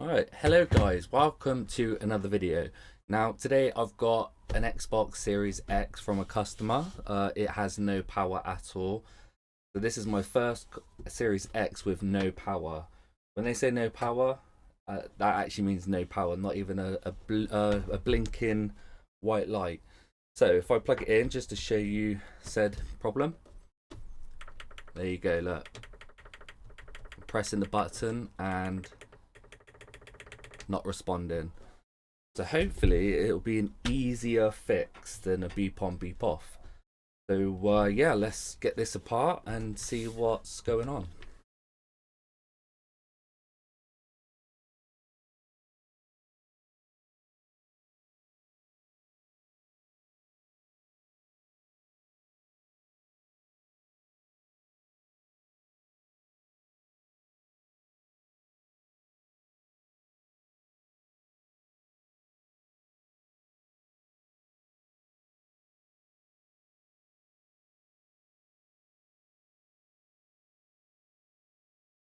Alright, hello guys, welcome to another video. Now today I've got an Xbox Series X from a customer. It has no power at all. So this is my first Series X with no power. When they say no power, that actually means no power, not even a blinking white light. So if I plug it in just to show you said problem, there you go, look. I'm pressing the button and not responding. So hopefully it'll be an easier fix than a beep on beep off. So yeah, let's get this apart and see what's going on.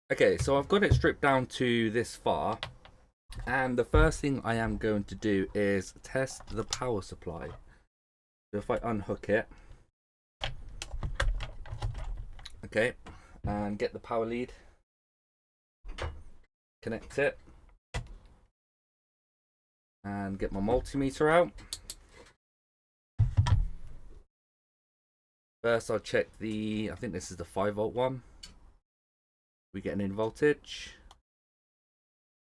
Okay, so I've got it stripped down to this far, and the first thing I am going to do is test the power supply. So if I unhook it, okay, and get the power lead, connect it, and get my multimeter out. First I'll check I think this is the 5-volt one. We getting in voltage?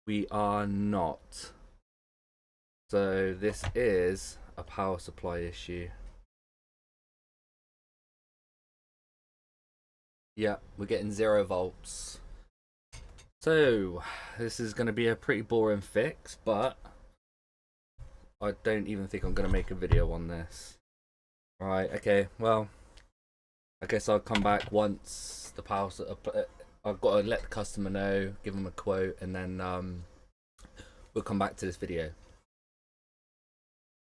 We are not. So this is a power supply issue. Yeah, we're getting 0 volts. So this is going to be a pretty boring fix, but I don't even think I'm going to make a video on this. Right, okay, well, I guess I'll come back once the power... I've got to let the customer know, give them a quote, and then we'll come back to this video.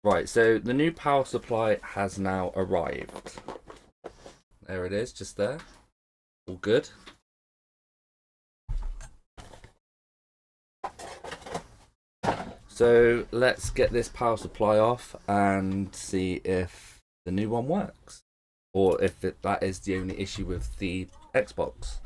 Right, so the new power supply has now arrived. There it is, just there. All good. So let's get this power supply off and see if the new one works, or if that is the only issue with the Xbox.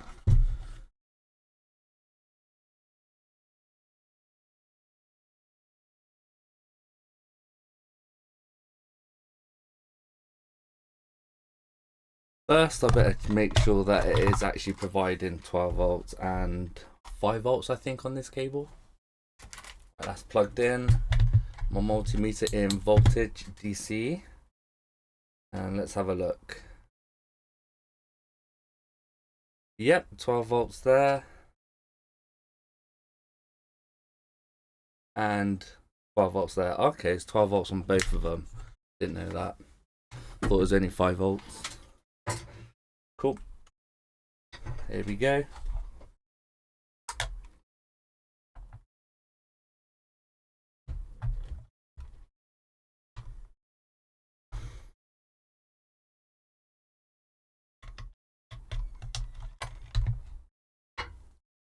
First, I better make sure that it is actually providing 12 volts and 5 volts, I think, on this cable. That's plugged in. My multimeter in voltage DC. And let's have a look. Yep, 12 volts there. And 12 volts there. Okay, it's 12 volts on both of them. Didn't know that. Thought it was only 5 volts. Cool. Here we go.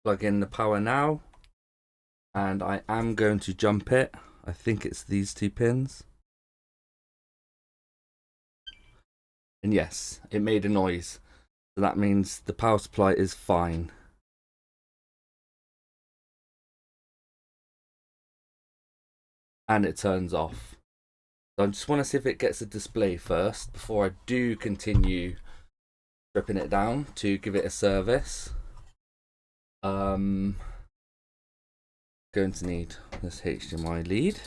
Plug in the power now. And I am going to jump it. I think it's these 2 pins. And yes, it made a noise. So that means the power supply is fine. And it turns off. So I just want to see if it gets a display first before I do continue stripping it down to give it a service. Going to need this HDMI lead.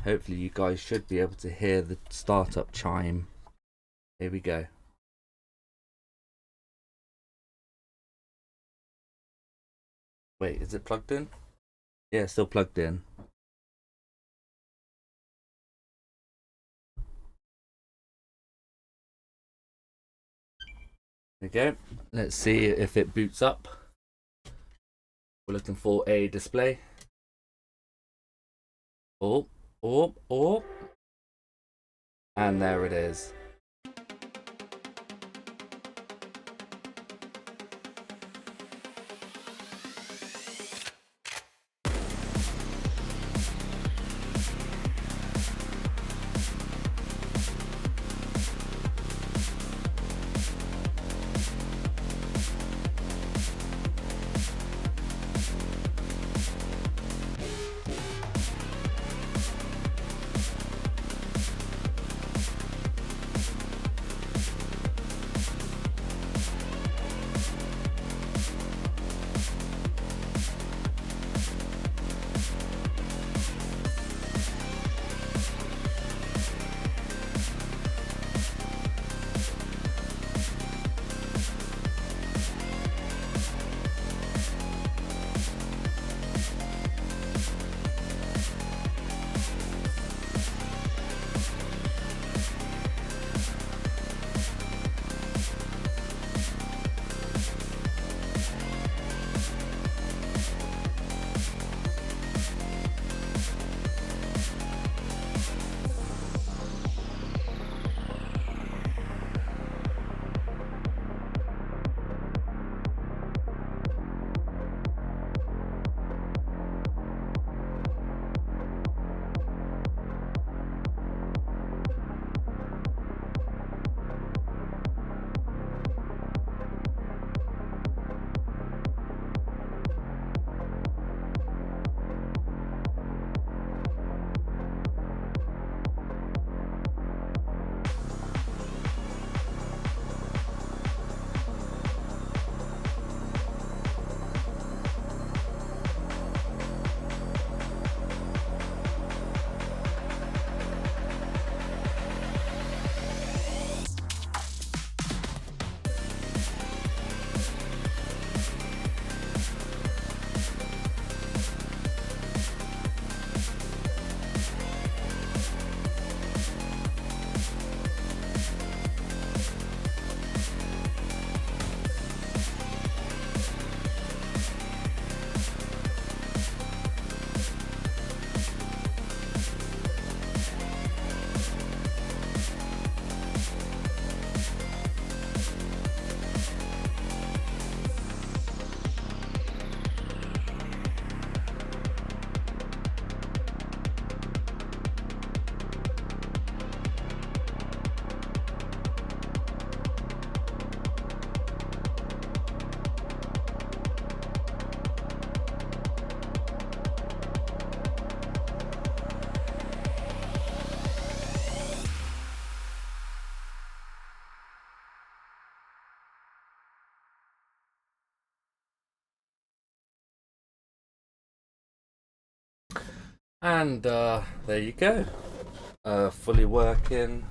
Hopefully you guys should be able to hear the startup chime. Here we go. Wait, is it plugged in? Yeah, it's still plugged in. There we go. Let's see if it boots up. We're looking for a display. Oh. And there it is. And there you go. Fully working,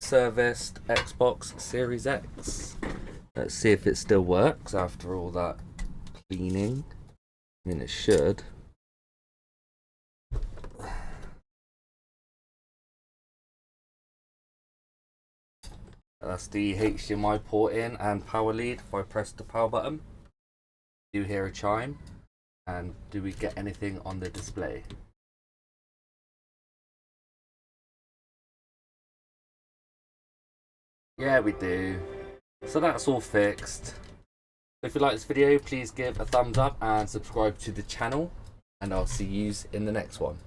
serviced Xbox Series X. Let's see if it still works after all that cleaning. I mean, it should. That's the HDMI port in and power lead. If I press the power button, you hear a chime. And do we get anything on the display? Yeah, we do. So that's all fixed. If you like this video, please give a thumbs up and subscribe to the channel. And I'll see you in the next one.